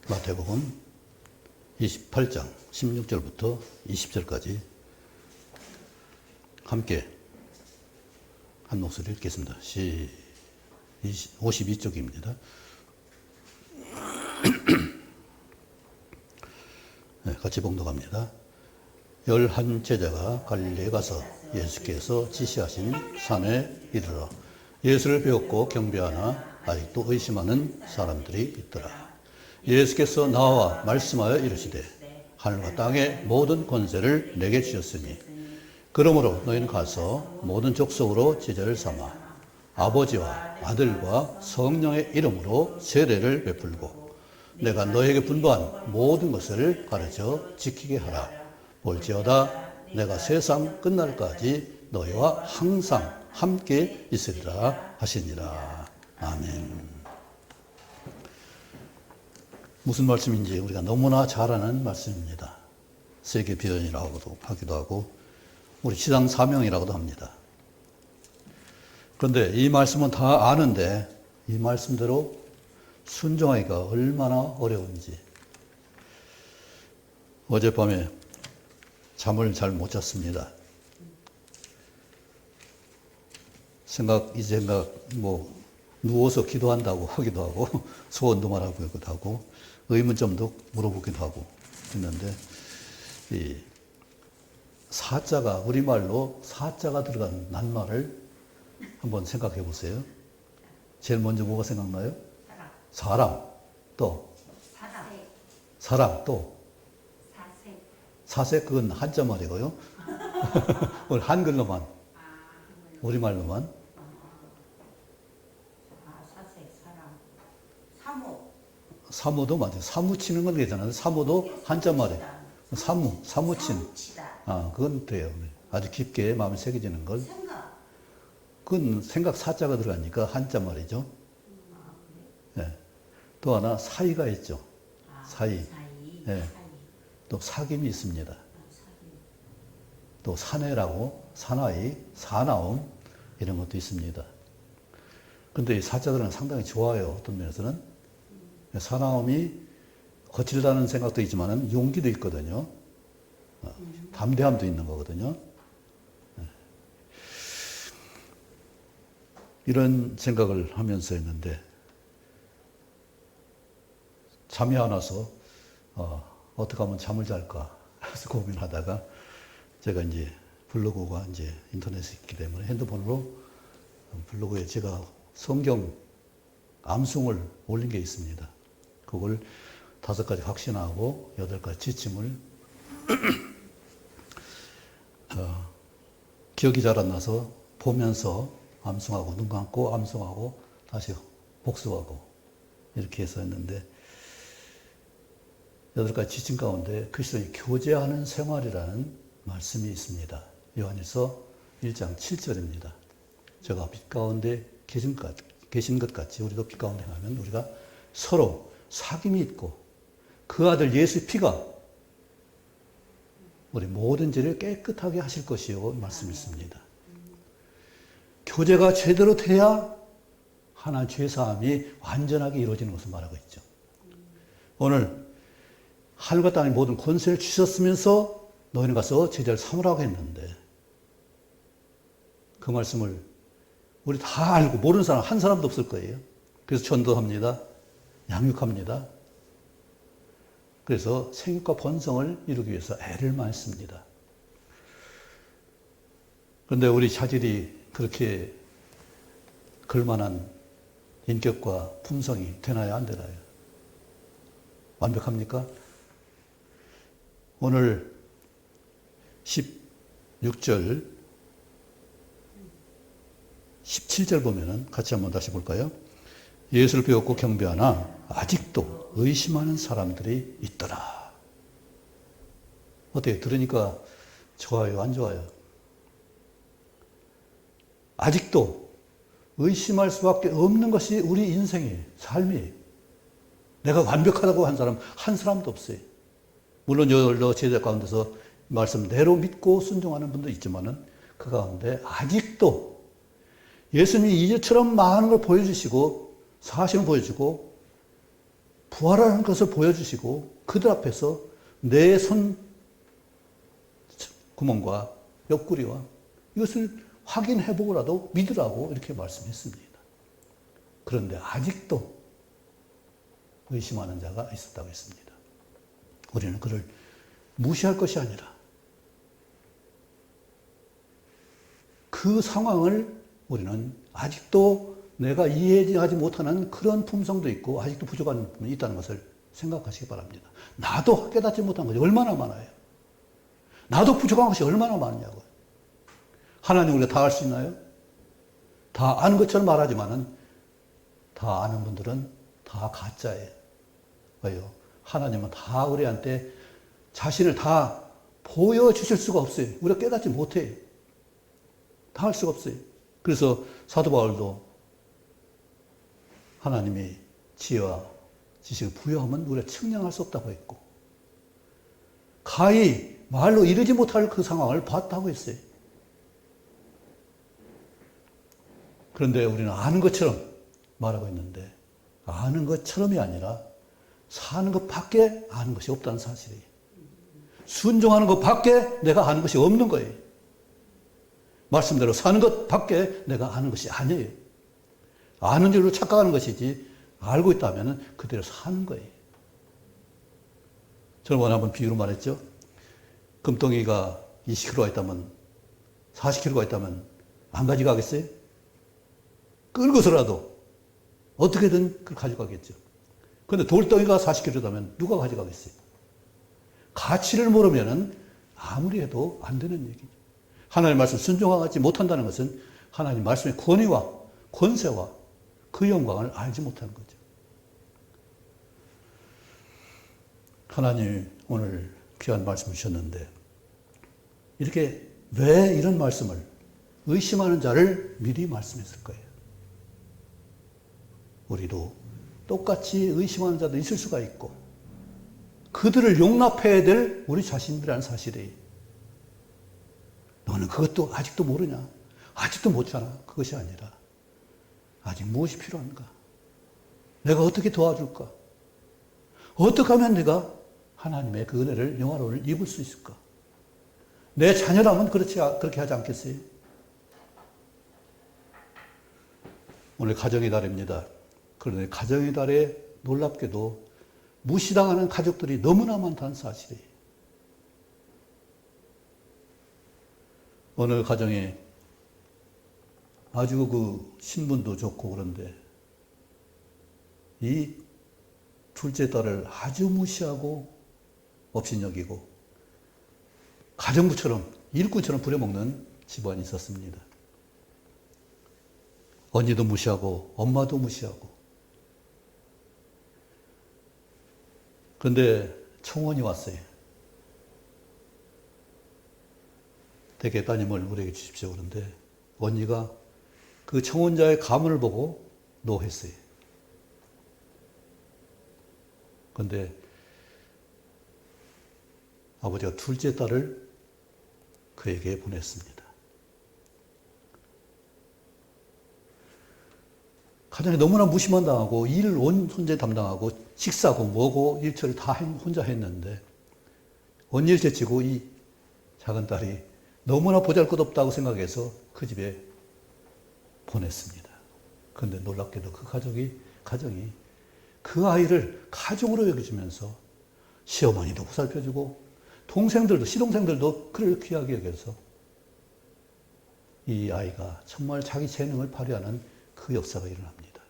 마태복음 28장 16절부터 20절까지 함께 한 목소리 읽겠습니다. 52쪽입니다. 네, 같이 봉독합니다. 11 제자가 갈릴리에 가서 예수께서 지시하신 산에 이르러 예수를 배웠고 경배하나 아직도 의심하는 사람들이 있더라. 예수께서 나와 말씀하여 이르시되 하늘과 땅의 모든 권세를 내게 주셨으니 그러므로 너희는 가서 모든 족속으로 제자를 삼아 아버지와 아들과 성령의 이름으로 세례를 베풀고 내가 너희에게 분부한 모든 것을 가르쳐 지키게 하라. 볼지어다 내가 세상 끝날까지 너희와 항상 함께 있으리라 하시니라. 아멘. 무슨 말씀인지 우리가 너무나 잘 아는 말씀입니다. 세계 비전이라고도 하기도 하고 우리 지상 사명이라고도 합니다. 그런데 이 말씀은 다 아는데 이 말씀대로 순종하기가 얼마나 어려운지. 어젯밤에 잠을 잘 못 잤습니다. 누워서 기도한다고 하기도 하고 소원도 말하기도 하고 의문점도 물어보기도 하고 했는데 이 사자가 우리말로 사자가 들어간 낱말을 한번 생각해 보세요. 제일 먼저 뭐가 생각나요? 사람 또 사랑 또 사색 그건 한자 말이고요. 한글로만 우리말로만 사무도 맞아요. 사무치는 건 되잖아요. 사무도 한자 말이에요. 사무친. 그건 돼요. 아주 깊게 마음에 새겨지는 걸. 그건 생각 사자가 들어가니까 한자 말이죠. 네. 또 하나 사이가 있죠. 사이. 네. 또 사김이 있습니다. 또 사내라고 사나이, 사나움 이런 것도 있습니다. 그런데 이 사자들은 상당히 좋아요. 어떤 면에서는. 사나움이 거칠다는 생각도 있지만 용기도 있거든요. 담대함도 있는 거거든요. 이런 생각을 하면서 했는데 잠이 안 와서 어떻게 하면 잠을 잘까 해서 고민하다가 제가 이제 블로그가 이제 인터넷에 있기 때문에 핸드폰으로 블로그에 제가 성경 암송을 올린 게 있습니다. 그걸 5가지 확신하고 8가지 지침을 기억이 잘 안 나서 보면서 암송하고 눈 감고 암송하고 다시 복습하고 이렇게 해서 했는데 8가지 지침 가운데 그리스도의 교제하는 생활이라는 말씀이 있습니다. 요한일서 1장 7절입니다. 제가 빛 가운데 계신 것 같이 우리도 빛 가운데 가면 우리가 서로 사귐이 있고 그 아들 예수의 피가 우리 모든 죄를 깨끗하게 하실 것이요 말씀이 있습니다. 교제가 제대로 돼야 하나님 죄사함이 완전하게 이루어지는 것을 말하고 있죠. 오늘 하늘과 땅의 모든 권세를 주셨으면서 너희는 가서 제자를 삼으라고 했는데 그 말씀을 우리 다 알고 모르는 사람 한 사람도 없을 거예요. 그래서 전도합니다. 양육합니다. 그래서 생육과 번성을 이루기 위해서 애를 많이 씁니다. 그런데 우리 자질이 그렇게 걸만한 인격과 품성이 되나요? 안 되나요? 완벽합니까? 오늘 16절, 17절 보면은 같이 한번 다시 볼까요? 예수를 배웠고 경배하나 아직도 의심하는 사람들이 있더라. 어때요? 들으니까 좋아요? 안 좋아요? 아직도 의심할 수밖에 없는 것이 우리 인생이에요. 삶이에요. 내가 완벽하다고 한 사람 한 사람도 없어요. 물론 여러 제자 가운데서 말씀대로 믿고 순종하는 분도 있지만은 그 가운데 아직도 예수님이 이제처럼 많은 걸 보여주시고 사실을 보여주고 부활하는 것을 보여주시고 그들 앞에서 내 손 구멍과 옆구리와 이것을 확인해보고라도 믿으라고 이렇게 말씀했습니다. 그런데 아직도 의심하는 자가 있었다고 했습니다. 우리는 그를 무시할 것이 아니라 그 상황을 우리는 아직도 내가 이해하지 못하는 그런 품성도 있고 아직도 부족한 부분이 있다는 것을 생각하시기 바랍니다. 나도 깨닫지 못한 것이 얼마나 많아요. 나도 부족한 것이 얼마나 많냐고요. 하나님 우리가 다 알 수 있나요? 다 아는 것처럼 말하지만은 다 아는 분들은 다 가짜예요. 왜요? 하나님은 다 우리한테 자신을 다 보여주실 수가 없어요. 우리가 깨닫지 못해요. 다 할 수가 없어요. 그래서 사도 바울도 하나님이 지혜와 지식을 부여하면 우리가 측량할 수 없다고 했고 가히 말로 이르지 못할 그 상황을 봤다고 했어요. 그런데 우리는 아는 것처럼 말하고 있는데 아는 것처럼이 아니라 사는 것밖에 아는 것이 없다는 사실이에요. 순종하는 것밖에 내가 아는 것이 없는 거예요. 말씀대로 사는 것밖에 내가 아는 것이 아니에요. 아는 줄로 착각하는 것이지 알고 있다면 그대로 사는 거예요. 저는 오늘 한번 비유로 말했죠. 금덩이가 20kg가 있다면 40kg가 있다면 안 가져가겠어요? 끌고서라도 어떻게든 그걸 가져가겠죠. 그런데 돌덩이가 40kg다면 누가 가져가겠어요? 가치를 모르면 아무리 해도 안 되는 얘기죠. 하나님의 말씀 순종하지 못한다는 것은 하나님 말씀의 권위와 권세와 그 영광을 알지 못하는 거죠. 하나님 오늘 귀한 말씀을 주셨는데 이렇게 왜 이런 말씀을 의심하는 자를 미리 말씀했을 거예요. 우리도 똑같이 의심하는 자도 있을 수가 있고 그들을 용납해야 될 우리 자신들이라는 사실이에요. 너는 그것도 아직도 모르냐? 아직도 못하나? 그것이 아니라 아직 무엇이 필요한가? 내가 어떻게 도와줄까? 어떻게 하면 내가 하나님의 그 은혜를 영화로움을 입을 수 있을까? 내 자녀라면 그렇게 하지 않겠어요? 오늘 가정의 달입니다. 그런데 가정의 달에 놀랍게도 무시당하는 가족들이 너무나 많다는 사실이에요. 어느 가정에 아주 그 신분도 좋고 그런데 이 둘째 딸을 아주 무시하고 업신여기고 가정부처럼 일꾼처럼 부려먹는 집안이 있었습니다. 언니도 무시하고 엄마도 무시하고 그런데 청원이 왔어요. 대개 따님을 우리에게 주십시오. 그런데 언니가 그 청원자의 가문을 보고 노했어요. 그런데 아버지가 둘째 딸을 그에게 보냈습니다. 가정에 너무나 무시만 당하고 일을 온 혼자 담당하고 식사고 뭐고 일처리 다 혼자 했는데 언니를 제치고 이 작은 딸이 너무나 보잘것없다고 생각해서 그 집에 보냈습니다. 그런데 놀랍게도 그 가정이 그 아이를 가족으로 여겨주면서 시어머니도 보살펴주고 동생들도 시동생들도 그를 귀하게 여겨서 이 아이가 정말 자기 재능을 발휘하는 그 역사가 일어납니다.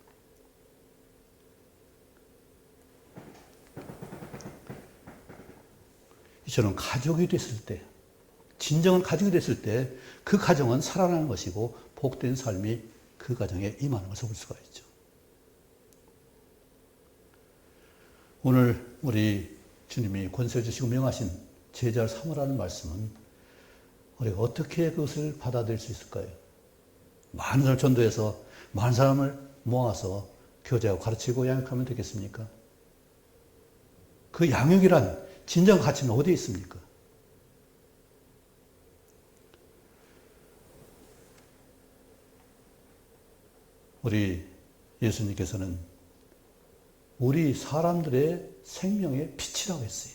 저는 가족이 됐을 때 진정한 가족이 됐을 때 그 가정은 살아나는 것이고 복된 삶이 그 가정에 임하는 것을 볼 수가 있죠. 오늘 우리 주님이 권세 주시고 명하신 제자를 삼으라는 말씀은 우리가 어떻게 그것을 받아들일 수 있을까요? 많은 사람을 전도해서 많은 사람을 모아서 교제하고 가르치고 양육하면 되겠습니까? 그 양육이란 진정 가치는 어디에 있습니까? 우리 예수님께서는 우리 사람들의 생명의 빛이라고 했어요.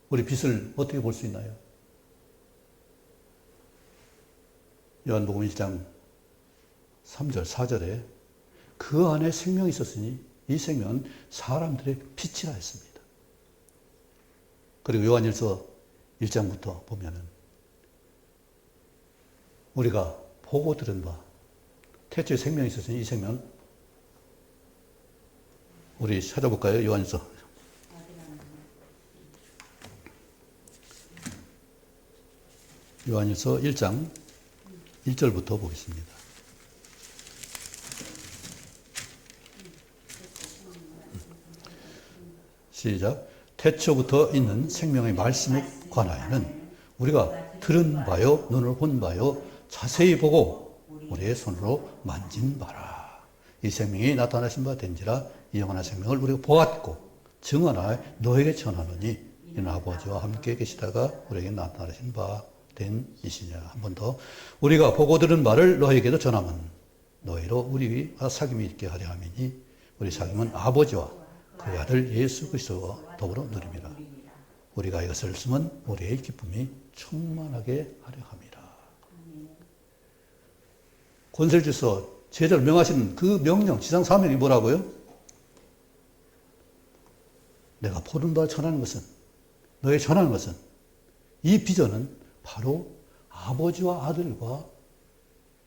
우리 빛을 어떻게 볼 수 있나요? 요한복음 1장 3절, 4절에 그 안에 생명이 있었으니 이 생명은 사람들의 빛이라 했습니다. 그리고 요한일서 1장부터 보면은 우리가 보고 들은 바 태초에 생명이 있었으니 이 생명은 우리 찾아볼까요? 요한일서 요한일서 1장 1절부터 보겠습니다. 시작. 태초부터 있는 생명의 말씀에 관하여는 우리가 들은 바요, 눈을 본 바요, 자세히 보고 우리의 손으로 만진 바라. 이 생명이 나타나신 바 된지라 이 영원한 생명을 우리가 보았고 증언하여 너에게 전하노니 이는 아버지와 함께 계시다가 우리에게 나타나신 바 된 이시냐. 한 번 더. 우리가 보고 들은 바를 너에게도 전하면 너희로 우리가 사귐이 있게 하려 함이니 우리 사귐은 아버지와 그의 아들 예수 그리스도와 더불어 누림이라. 우리가 이것을 쓰면 우리의 기쁨이 충만하게 하려 함이라. 권세를 주셔서 제자를 명하시는 그 명령, 지상 사명이 뭐라고요? 내가 보는 바 전하는 것은, 너에게 전하는 것은, 이 비전은 바로 아버지와 아들과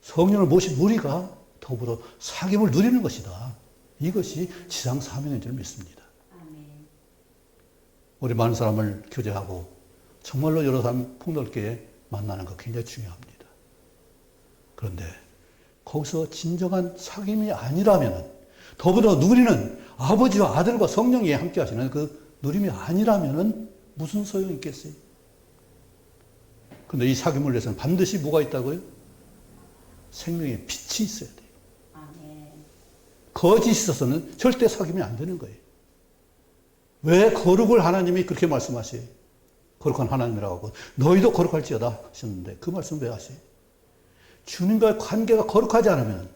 성령을 모신 우리가 더불어 사귐을 누리는 것이다. 이것이 지상 사명인 줄 믿습니다. 우리 많은 사람을 교제하고 정말로 여러 사람 폭넓게 만나는 것 굉장히 중요합니다. 그런데 거기서 진정한 사귐이 아니라면, 더불어 누리는 아버지와 아들과 성령이 함께 하시는 그 누림이 아니라면 무슨 소용이 있겠어요? 그런데 이 사귐을 위해서는 반드시 뭐가 있다고요? 생명의 빛이 있어야 돼요. 거짓이 있어서는 절대 사귐이 안 되는 거예요. 왜 거룩을 하나님이 그렇게 말씀하세요? 거룩한 하나님이라고 하고 너희도 거룩할지어다 하셨는데 그 말씀 왜 하세요? 주님과의 관계가 거룩하지 않으면,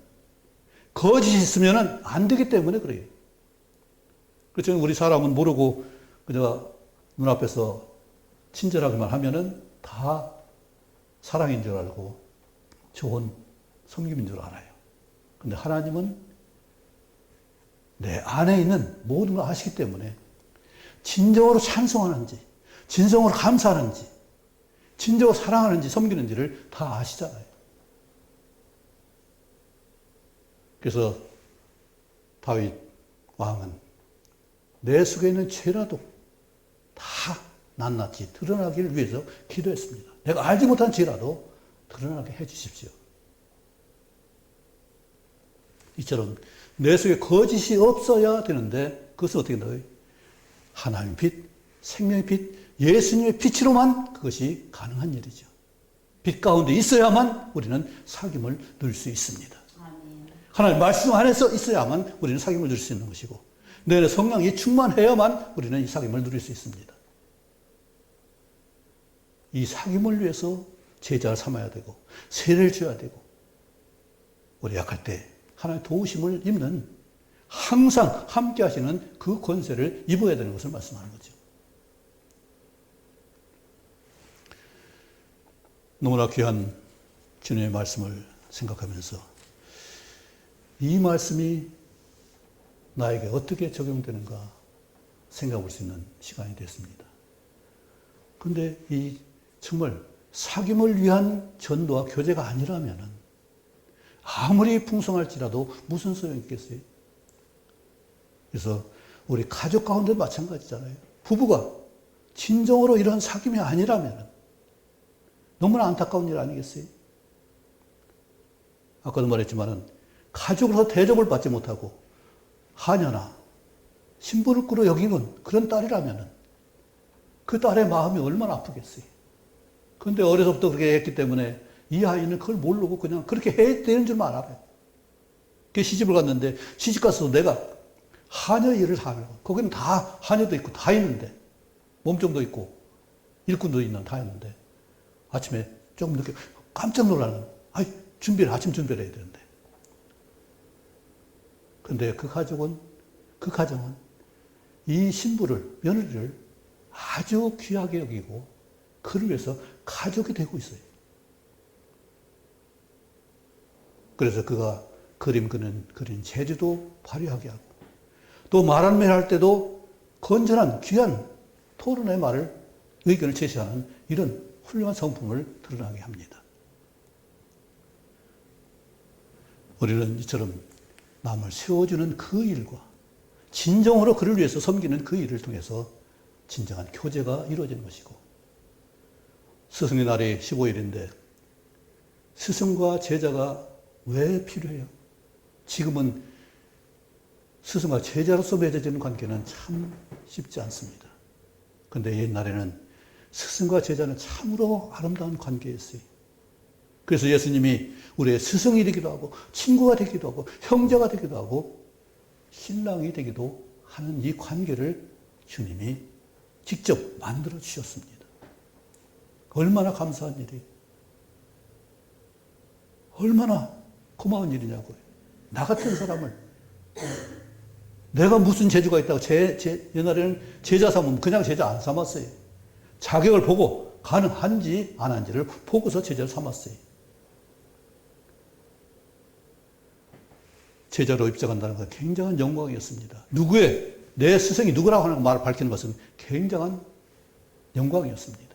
거짓이 있으면 안 되기 때문에 그래요. 그렇죠. 우리 사람은 모르고 그저 눈앞에서 친절하게만 하면은 다 사랑인 줄 알고 좋은 섬김인 줄 알아요. 근데 하나님은 내 안에 있는 모든 걸 아시기 때문에 진정으로 찬송하는지, 진정으로 감사하는지, 진정으로 사랑하는지, 섬기는지를 다 아시잖아요. 그래서 다윗 왕은 내 속에 있는 죄라도 다 낱낱이 드러나기를 위해서 기도했습니다. 내가 알지 못한 죄라도 드러나게 해 주십시오. 이처럼 내 속에 거짓이 없어야 되는데 그것을 어떻게 넣어요? 하나님의 빛, 생명의 빛, 예수님의 빛으로만 그것이 가능한 일이죠. 빛 가운데 있어야만 우리는 사귐을 누릴 수 있습니다. 하나님 말씀 안에서 있어야만 우리는 사귐을 누릴 수 있는 것이고, 내 안에 성령이 충만해야만 우리는 이 사귐을 누릴 수 있습니다. 이 사귐을 위해서 제자를 삼아야 되고 세례를 줘야 되고, 우리 약할 때 하나님의 도우심을 입는, 항상 함께 하시는 그 권세를 입어야 되는 것을 말씀하는 거죠. 너무나 귀한 주님의 말씀을 생각하면서 이 말씀이 나에게 어떻게 적용되는가 생각해 볼 수 있는 시간이 됐습니다. 그런데 이 정말 사귐을 위한 전도와 교제가 아니라면 아무리 풍성할지라도 무슨 소용이 있겠어요? 그래서 우리 가족 가운데 마찬가지잖아요. 부부가 진정으로 이런 사귐이 아니라면 너무나 안타까운 일 아니겠어요? 아까도 말했지만은 가족으로서 대접을 받지 못하고 하녀나 신분을 꾸려 여기는 그런 딸이라면 그 딸의 마음이 얼마나 아프겠어요. 그런데 어려서부터 그렇게 했기 때문에 이 아이는 그걸 모르고 그냥 그렇게 해야 되는 줄만 알아요. 그 시집을 갔는데 시집 가서 내가 하녀 일을 하려고, 거기는 다 하녀도 있고 다 있는데, 몸종도 있고 일꾼도 있는 다 있는데 아침에 조금 늦게 깜짝 놀라는, 아침 준비를 해야 되는데. 근데 그 가족은 그 가정은 이 신부를, 며느리를 아주 귀하게 여기고 그를 위해서 가족이 되고 있어요. 그래서 그가 그린 재주도 발휘하게 하고 또 말하는 말 할 때도 건전한 귀한 토론의 말을 의견을 제시하는 이런 훌륭한 성품을 드러나게 합니다. 우리는 이처럼 남을 세워주는 그 일과 진정으로 그를 위해서 섬기는 그 일을 통해서 진정한 교제가 이루어지는 것이고 스승의 날이 15일인데 스승과 제자가 왜 필요해요? 지금은 스승과 제자로서 맺어지는 관계는 참 쉽지 않습니다. 그런데 옛날에는 스승과 제자는 참으로 아름다운 관계였어요. 그래서 예수님이 우리의 스승이 되기도 하고 친구가 되기도 하고 형제가 되기도 하고 신랑이 되기도 하는 이 관계를 주님이 직접 만들어 주셨습니다. 얼마나 감사한 일이에요. 얼마나 고마운 일이냐고요. 나 같은 사람을 내가 무슨 재주가 있다고 옛날에는 제자 삼으면 그냥 제자 안 삼았어요. 자격을 보고 가능한지 안 한지를 보고서 제자를 삼았어요. 제자로 입장한다는 건 굉장한 영광이었습니다. 내 스승이 누구라고 하는 말을 밝히는 것은 굉장한 영광이었습니다.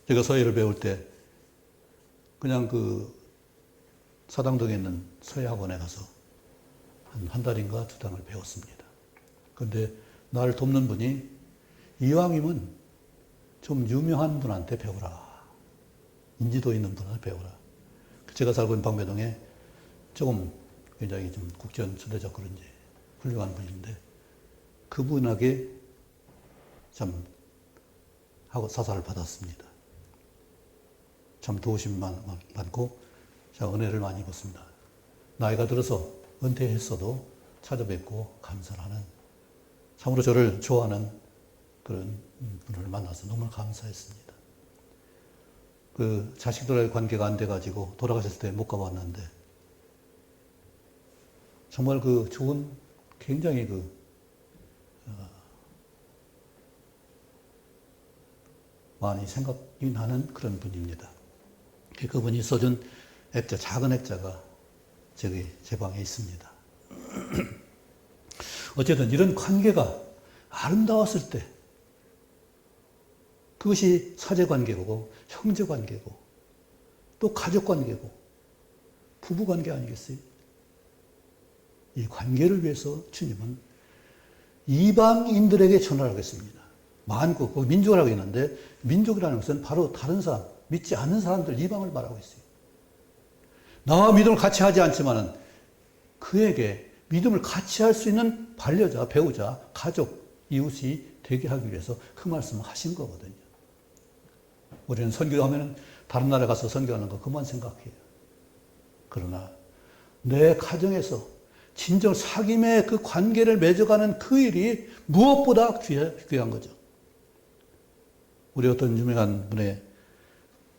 제가 서예를 배울 때 그냥 그 사당동에 있는 서예학원에 가서 한 달인가 2달을 배웠습니다. 그런데 나를 돕는 분이 이왕이면 좀 유명한 분한테 배우라. 인지도 있는 분한테 배우라. 제가 살고 있는 방배동에 조금 굉장히 좀 국제연수대적 그런지 훌륭한 분인데 그분에게 참 하고 사사를 받았습니다. 참 도우심 많고 제가 은혜를 많이 입었습니다. 나이가 들어서 은퇴했어도 찾아뵙고 감사를 하는 참으로 저를 좋아하는 그런 분을 만나서 너무 감사했습니다. 그 자식들과의 관계가 안 돼가지고 돌아가셨을 때 못 가봤는데 정말 그 좋은 굉장히 많이 생각이 나는 그런 분입니다. 그분이 써준 액자, 작은 액자가 제 방에 있습니다. 어쨌든 이런 관계가 아름다웠을 때 그것이 사제관계고 형제관계고 또 가족관계고 부부관계 아니겠어요? 이 관계를 위해서 주님은 이방인들에게 전화를 하겠습니다. 만국, 거기 민족이라고 했는데 민족이라는 것은 바로 다른 사람, 믿지 않는 사람들 이방을 말하고 있어요. 나와 믿음을 같이 하지 않지만은 그에게 믿음을 같이 할 수 있는 반려자, 배우자, 가족, 이웃이 되게 하기 위해서 그 말씀을 하신 거거든요. 우리는 선교하면 다른 나라에 가서 선교하는 거 그만 생각해요. 그러나 내 가정에서 진정 사귐의 그 관계를 맺어가는 그 일이 무엇보다 귀한 거죠. 우리 어떤 유명한 분의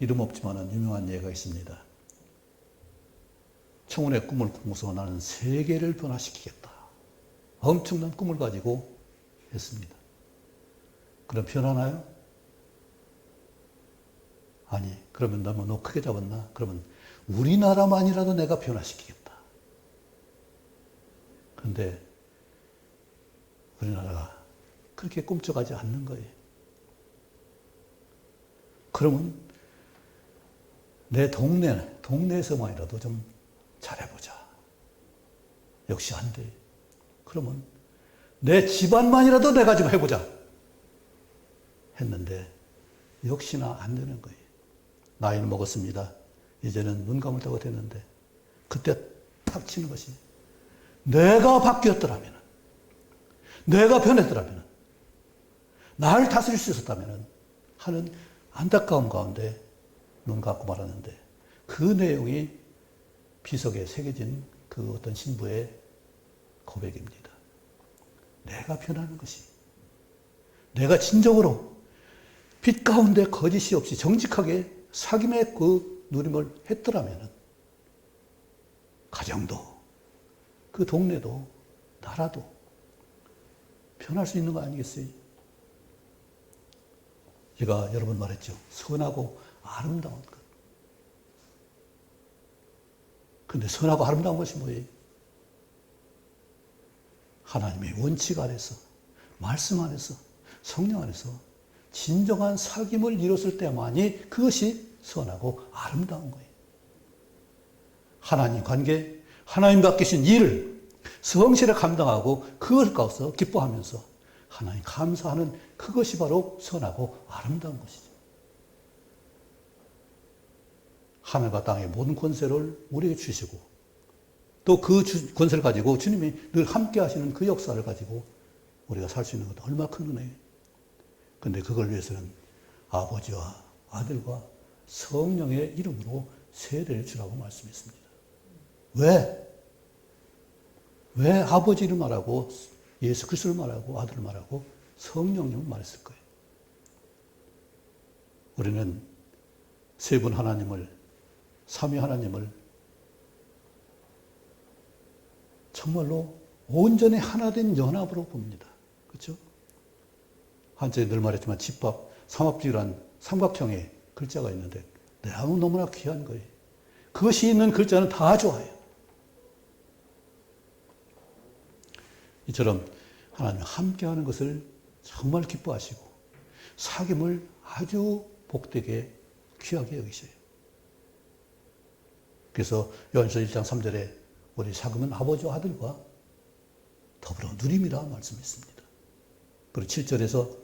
이름 없지만은 유명한 예가 있습니다. 청혼의 꿈을 꾸고서 나는 세계를 변화시키겠다. 엄청난 꿈을 가지고 했습니다. 그럼 변하나요? 아니, 그러면 너무 크게 잡았나? 그러면 우리나라만이라도 내가 변화시키겠다. 그런데 우리나라가 그렇게 꿈쩍하지 않는 거예요. 그러면 내 동네에서만이라도 좀 잘해보자. 역시 안 돼. 그러면 내 집안만이라도 내가 좀 해보자. 했는데 역시나 안 되는 거예요. 나이는 먹었습니다. 이제는 눈 감을 때가 됐는데 그때 딱 치는 것이 내가 바뀌었더라면, 내가 변했더라면, 나를 다스릴 수 있었다면 하는 안타까움 가운데 눈 감고 말았는데 그 내용이 비석에 새겨진 그 어떤 신부의 고백입니다. 내가 변하는 것이, 내가 진정으로 빛 가운데 거짓이 없이 정직하게 사귐의 그 누림을 했더라면 가정도, 그 동네도, 나라도 변할 수 있는 거 아니겠어요? 제가 여러 번 말했죠. 선하고 아름다운 것. 근데 선하고 아름다운 것이 뭐예요? 하나님의 원칙 안에서, 말씀 안에서, 성령 안에서 진정한 사귐을 이뤘을 때만이 그것이 선하고 아름다운 거예요. 하나님 관계, 하나님 맡기신 일을 성실히 감당하고 그걸 가서 기뻐하면서 하나님 감사하는 그것이 바로 선하고 아름다운 것이죠. 하늘과 땅의 모든 권세를 우리에게 주시고 또 그 권세를 가지고 주님이 늘 함께 하시는 그 역사를 가지고 우리가 살 수 있는 것도 얼마나 큰 은혜예요. 그런데 그걸 위해서는 아버지와 아들과 성령의 이름으로 세례를 주라고 말씀했습니다. 왜? 왜 아버지 이름 말하고 예수 그리스도를 말하고 아들을 말하고 성령님을 말했을 거예요? 우리는 세 분 하나님을, 삼위 하나님을 정말로 온전히 하나 된 연합으로 봅니다. 그렇죠? 한자에 늘 말했지만 집합, 삼합지란 삼각형의 글자가 있는데 너무나 귀한 거예요. 그것이 있는 글자는 다 좋아요. 이처럼 하나님 함께하는 것을 정말 기뻐하시고 사귐을 아주 복되게 귀하게 여기셔요. 그래서 요한일서 1장 3절에 우리 사귐은 아버지와 아들과 더불어 누림이라 말씀했습니다. 그리고 7절에서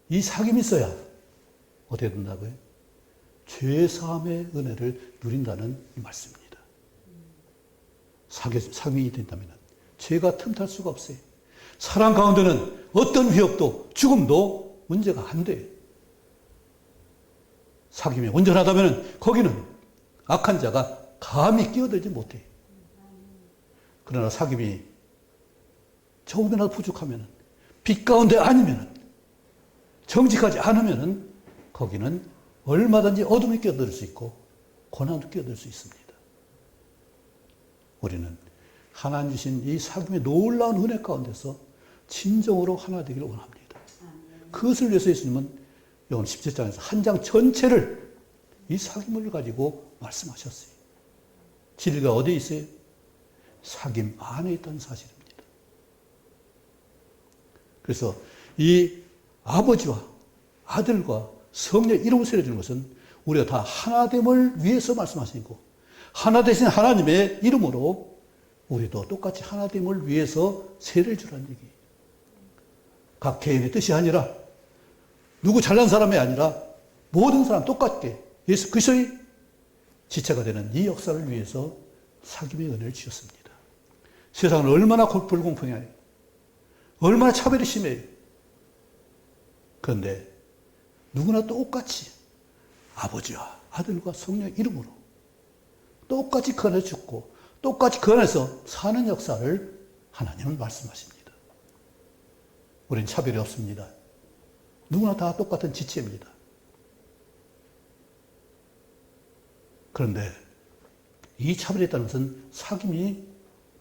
이 사귐이 있어야 어떻게 된다고요? 죄사함의 은혜를 누린다는 이 말씀입니다. 사귐이 된다면 죄가 틈탈 수가 없어요. 사랑 가운데는 어떤 위협도 죽음도 문제가 안 돼요. 사귐이 온전하다면 거기는 악한 자가 감히 끼어들지 못해요. 그러나 사귐이 조금이라도 부족하면, 빛 가운데 아니면, 정직하지 않으면 거기는 얼마든지 어둠이 끼어들 수 있고 고난도 끼어들 수 있습니다. 우리는 하나님 주신 이 사귐의 놀라운 은혜 가운데서 진정으로 하나 되기를 원합니다. 그것을 위해서 예수님은 요한 17장에서 한 장 전체를 이 사귐을 가지고 말씀하셨어요. 진리가 어디에 있어요? 사귐 안에 있다는 사실입니다. 그래서 이 아버지와 아들과 성령 이름을 세워주는 것은 우리가 다 하나됨을 위해서 말씀하신 거고, 하나 되신 하나님의 이름으로 우리도 똑같이 하나됨을 위해서 세례를 주라는 얘기예요. 각 개인의 뜻이 아니라, 누구 잘난 사람이 아니라 모든 사람 똑같게 예수 그리스도의 지체가 되는 이 역사를 위해서 사귐의 은혜를 주셨습니다. 세상은 얼마나 불공평해요. 얼마나 차별이 심해요. 그런데 누구나 똑같이 아버지와 아들과 성령 이름으로 똑같이 그 안에서 죽고 똑같이 그 안에서 사는 역사를 하나님은 말씀하십니다. 우린 차별이 없습니다. 누구나 다 똑같은 지체입니다. 그런데 이 차별이 있다는 것은 사귐이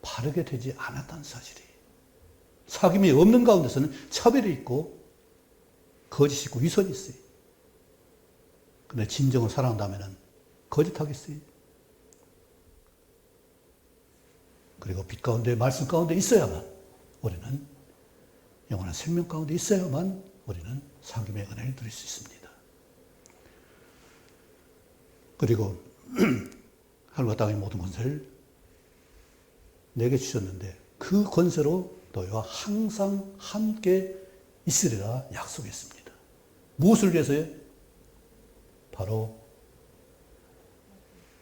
바르게 되지 않았다는 사실이에요. 사귐이 없는 가운데서는 차별이 있고 거짓이 있고 위선이 있어요. 그런데 진정을 사랑한다면 거짓하겠어요? 그리고 빛 가운데 말씀 가운데 있어야만 우리는 영원한 생명 가운데 있어야만 우리는 사귐의 은혜를 누릴 수 있습니다. 그리고 하늘과 땅의 모든 권세를 내게 주셨는데 그 권세로 너희와 항상 함께 있으리라 약속했습니다. 무엇을 위해서요? 바로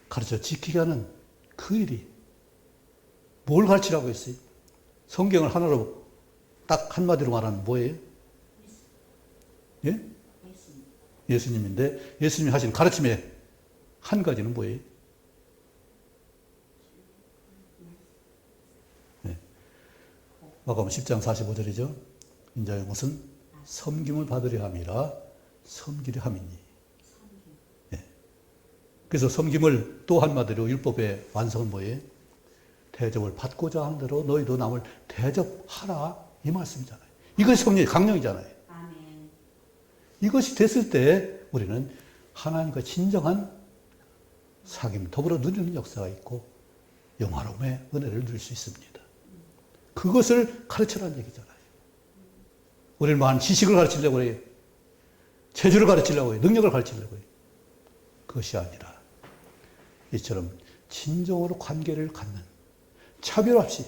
가르쳐 지키게 하는 그 일이 뭘 가르치라고 했어요? 성경을 하나로 딱 한마디로 말하면 뭐예요? 예? 예수님인데 예수님이 하신 가르침의 한 가지는 뭐예요? 네. 마가복음 10장 45절이죠. 인자의 것은 섬김을 받으려 함이라 섬기려 함이니. 네. 그래서 섬김을 또 한마디로 율법의 완성은 뭐예요? 대접을 받고자 하는 대로 너희도 남을 대접하라 이 말씀이잖아요. 이것이 성령의 강령이잖아요. 아멘. 이것이 됐을 때 우리는 하나님과 진정한 사귐, 더불어 누리는 역사가 있고 영화로움의 은혜를 누릴 수 있습니다. 그것을 가르치라는 얘기잖아요. 우리는 많은 지식을 가르치려고 해요. 재주를 가르치려고 해요. 능력을 가르치려고 해요. 그것이 아니라 이처럼 진정으로 관계를 갖는 차별 없이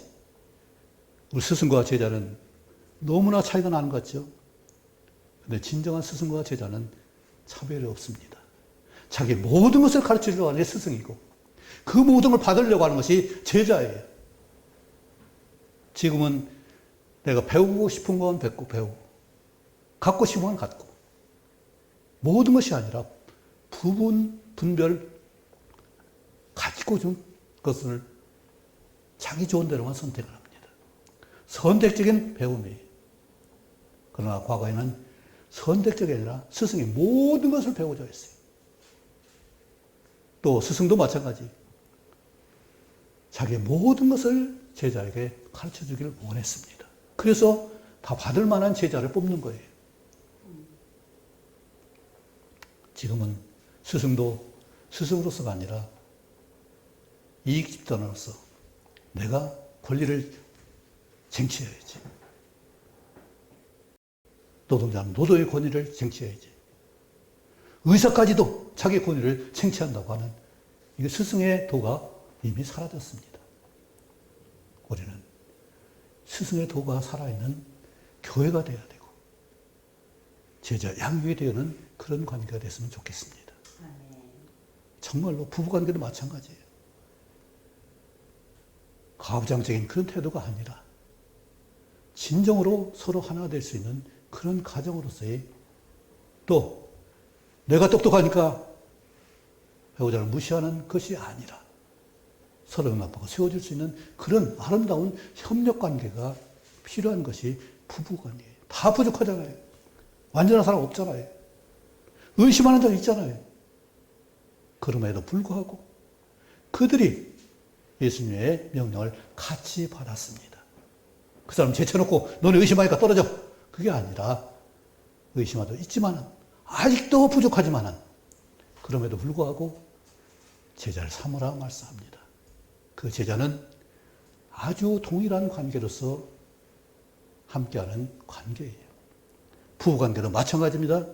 우리 스승과 제자는 너무나 차이가 나는 것 같죠. 그런데 진정한 스승과 제자는 차별이 없습니다. 자기 모든 것을 가르치려고 하는 게 스승이고 그 모든 걸 받으려고 하는 것이 제자예요. 지금은 내가 배우고 싶은 건 배우고 갖고 싶은 건 갖고 모든 것이 아니라 분별 가지고 준 것을 자기 좋은 대로만 선택을 합니다. 선택적인 배움이에요. 그러나 과거에는 선택적이 아니라 스승이 모든 것을 배우자 했어요. 또 스승도 마찬가지. 자기의 모든 것을 제자에게 가르쳐 주기를 원했습니다. 그래서 다 받을 만한 제자를 뽑는 거예요. 지금은 스승도 스승으로서가 아니라 이익 집단으로서 내가 권리를 쟁취해야지. 노동자는 노동의 권리를 쟁취해야지. 의사까지도 자기 권리를 쟁취한다고 하는 이게 스승의 도가 이미 사라졌습니다. 우리는 스승의 도가 살아있는 교회가 되어야 되고 제자 양육이 되는 그런 관계가 됐으면 좋겠습니다. 정말로 부부관계도 마찬가지예요. 가부장적인 그런 태도가 아니라 진정으로 서로 하나 될 수 있는 그런 가정으로서의 또 내가 똑똑하니까 배우자를 무시하는 것이 아니라 서로 연합하고 세워줄 수 있는 그런 아름다운 협력관계가 필요한 것이 부부관계예요. 다 부족하잖아요. 완전한 사람 없잖아요. 의심하는 적 있잖아요. 그럼에도 불구하고 그들이 예수님의 명령을 같이 받았습니다. 그 사람 제쳐놓고 너네 의심하니까 떨어져. 그게 아니라 의심하도 있지만은 아직도 부족하지만은 그럼에도 불구하고 제자를 삼으라 말씀합니다. 그 제자는 아주 동일한 관계로서 함께하는 관계예요. 부부관계도 마찬가지입니다.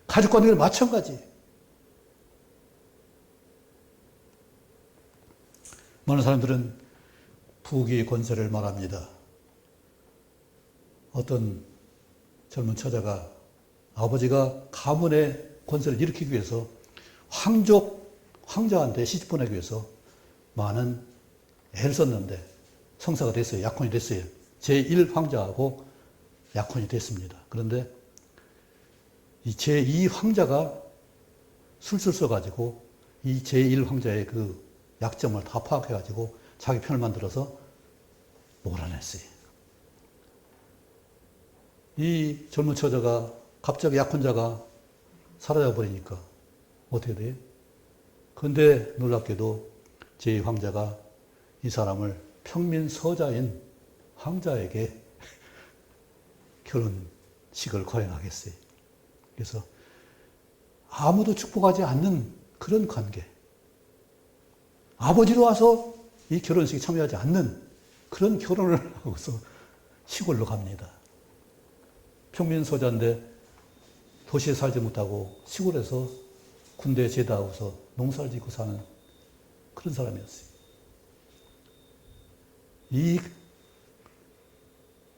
가족관계도 마찬가지예요. 많은 사람들은 부귀의 권세를 말합니다. 어떤 젊은 처자가 아버지가 가문의 권세를 일으키기 위해서 황자한테 시집 보내기 위해서 많은 애를 썼는데 성사가 됐어요. 약혼이 됐어요. 제1황자하고 약혼이 됐습니다. 그런데 이 제2황자가 술술 써가지고 이 제1황자의 그 약점을 다 파악해가지고 자기 편을 만들어서 몰아냈어요. 이 젊은 처자가 갑자기 약혼자가 사라져버리니까 어떻게 돼요? 그런데 놀랍게도 제2황자가 이 사람을 평민서자인 황자에게 결혼식을 거행하겠어요. 그래서 아무도 축복하지 않는 그런 관계. 아버지로 와서 이 결혼식에 참여하지 않는 그런 결혼을 하고서 시골로 갑니다. 평민서자인데 도시에 살지 못하고 시골에서 군대에 제대하고서 농사를 짓고 사는 그런 사람이었어요. 이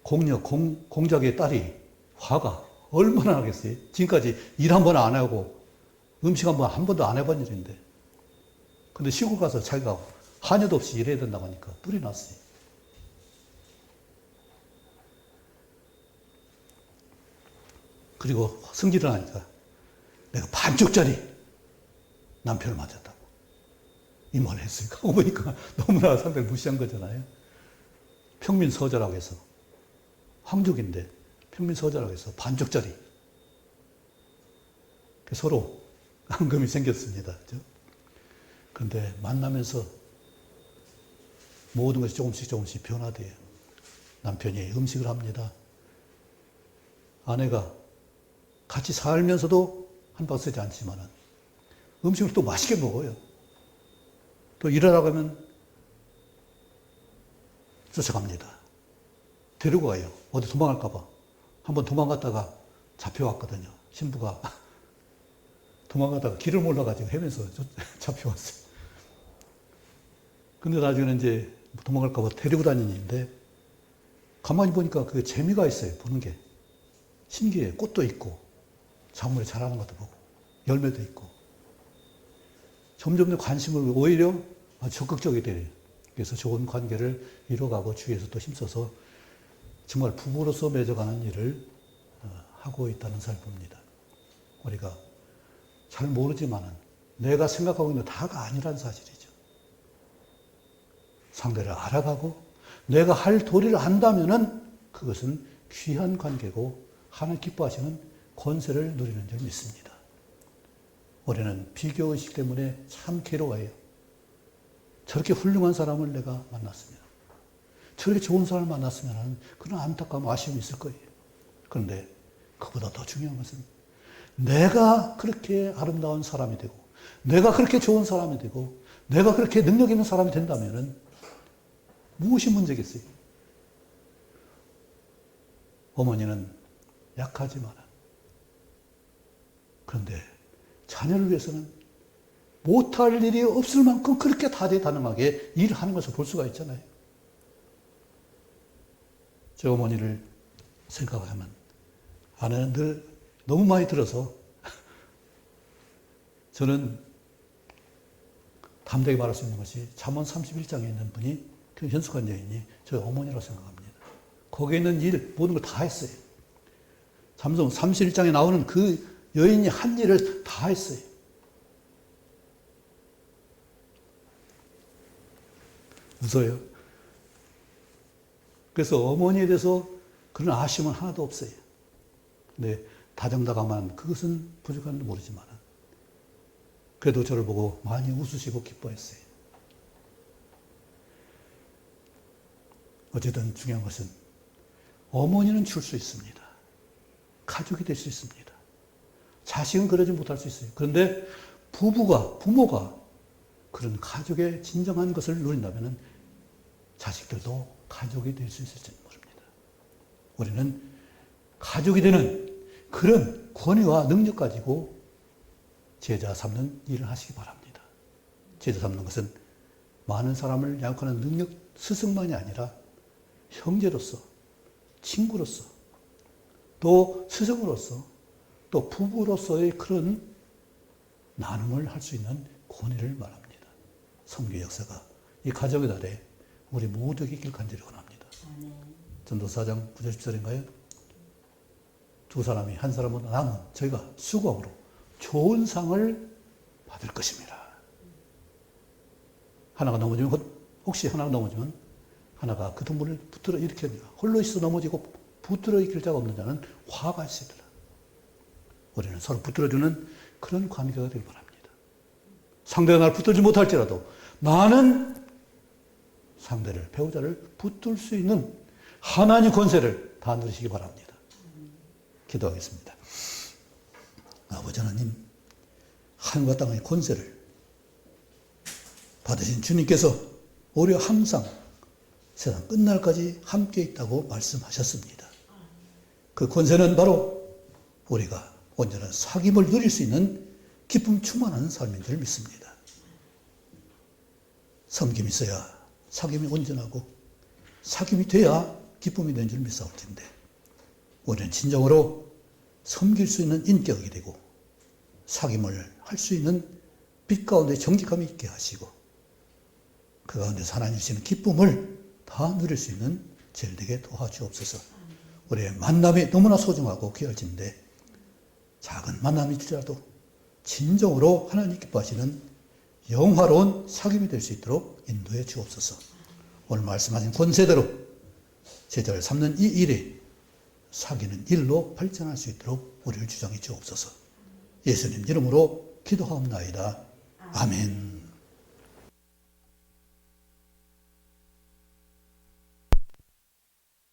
공작의 딸이 화가 얼마나 나겠어요? 지금까지 일 한 번 안 하고 음식 한 번도 안 해본 일인데. 근데 시골 가서 자기가 한여도 없이 일해야 된다고 하니까 뿔이 났어요. 그리고 승질을 하니까 내가 반쪽짜리 남편을 맞았다고. 이 말을 했으니까 어머니가 너무나 상대를 무시한 거잖아요. 평민서자라고 해서 황족인데 평민서자라고 해서 반쪽짜리. 서로 앙금이 생겼습니다. 그죠? 그런데 만나면서 모든 것이 조금씩 변화돼요. 남편이 음식을 합니다. 아내가 같이 살면서도 한박 쓰지 않지만 음식을 또 맛있게 먹어요. 또 일하러 가면 쫓아갑니다. 데리고 가요. 어디 도망갈까봐. 한번 도망갔다가 잡혀왔거든요. 신부가 도망가다가 길을 몰라가지고 헤매서 잡혀왔어요. 근데 나중에는 이제 도망갈까봐 데리고 다니는데 가만히 보니까 그 재미가 있어요. 보는 게. 신기해요. 꽃도 있고 작물에 자라는 것도 보고 열매도 있고 점점 더 관심을 오히려 적극적이게 돼요. 그래서 좋은 관계를 이뤄가고 주위에서 또 힘써서 정말 부부로서 맺어가는 일을 하고 있다는 것을 봅니다. 우리가 잘 모르지만은 내가 생각하고 있는 다가 아니라는 사실이죠. 상대를 알아가고 내가 할 도리를 안다면은 그것은 귀한 관계고 하나님 기뻐하시는 권세를 누리는 줄 믿습니다. 우리는 비교의식 때문에 참 괴로워해요. 저렇게 훌륭한 사람을 내가 만났으면, 저렇게 좋은 사람을 만났으면 그런 안타까움, 아쉬움이 있을 거예요. 그런데 그보다 더 중요한 것은 내가 그렇게 아름다운 사람이 되고 내가 그렇게 좋은 사람이 되고 내가 그렇게 능력 있는 사람이 된다면 무엇이 문제겠어요? 어머니는 약하지만 그런데 자녀를 위해서는 못할 일이 없을 만큼 그렇게 다재다능하게 일하는 것을 볼 수가 있잖아요. 저 어머니를 생각하면 아내는 늘 너무 많이 들어서 저는 담대하게 말할 수 있는 것이 잠언 31장에 있는 분이 그 현숙한 여인이 저희 어머니라고 생각합니다. 거기에 있는 일 모든 걸 다 했어요. 잠언 31장에 나오는 그 여인이 한 일을 다 했어요. 웃어요. 그래서 어머니에 대해서 그런 아쉬움은 하나도 없어요. 근데 다정다감한 그것은 부족한지 모르지만 그래도 저를 보고 많이 웃으시고 기뻐했어요. 어쨌든 중요한 것은 어머니는 줄 수 있습니다. 가족이 될 수 있습니다. 자식은 그러지 못할 수 있어요. 그런데 부모가 그런 가족의 진정한 것을 누린다면 자식들도 가족이 될 수 있을지 모릅니다. 우리는 가족이 되는 그런 권위와 능력 가지고 제자 삼는 일을 하시기 바랍니다. 제자 삼는 것은 많은 사람을 양육하는 능력 스승만이 아니라 형제로서, 친구로서, 또 스승으로서, 또 부부로서의 그런 나눔을 할 수 있는 권위를 말합니다. 선교 역사가 이 가정의 달에 우리 모두에게 있길 간절히 원합니다. 전도서 4장 9절 10절인가요? 두 사람이 한 사람보다 남은 저희가 수고함으로 좋은 상을 받을 것입니다. 하나가 넘어지면 혹시 하나가 넘어지면 하나가 그 동물을 붙들어 일으킵니다. 홀로 있어 넘어지고 붙들어 일으킬 자가 없는 자는 화가 있으리라. 우리는 서로 붙들어주는 그런 관계가 되길 바랍니다. 상대가 나를 붙들지 못할지라도 나는 상대를, 배우자를 붙들 수 있는 하나님 권세를 다 누리시기 바랍니다. 기도하겠습니다. 아버지 하나님, 하늘과 땅의 권세를 받으신 주님께서 오히려 항상 세상 끝날까지 함께 있다고 말씀하셨습니다. 그 권세는 바로 우리가 온전한 사귐을 누릴 수 있는 기쁨 충만한 삶인 줄 믿습니다. 섬김이 있어야 사귐이 온전하고 사귐이 돼야 기쁨이 되는 줄 믿사올 텐데 우리는 진정으로 섬길 수 있는 인격이 되고 사귐을 할 수 있는 빛 가운데 정직함이 있게 하시고 그 가운데 하나님 주시는 기쁨을 다 누릴 수 있는 죄를 되게 도와주옵소서. 우리의 만남이 너무나 소중하고 귀할진데 작은 만남일지라도 진정으로 하나님 기뻐하시는 영화로운 사귐이 될 수 있도록 인도해 주옵소서. 오늘 말씀하신 권세대로 제자를 삼는 이 일이 사귀는 일로 발전할 수 있도록 우리를 주장해 주옵소서. 예수님 이름으로 기도하옵나이다. 아멘.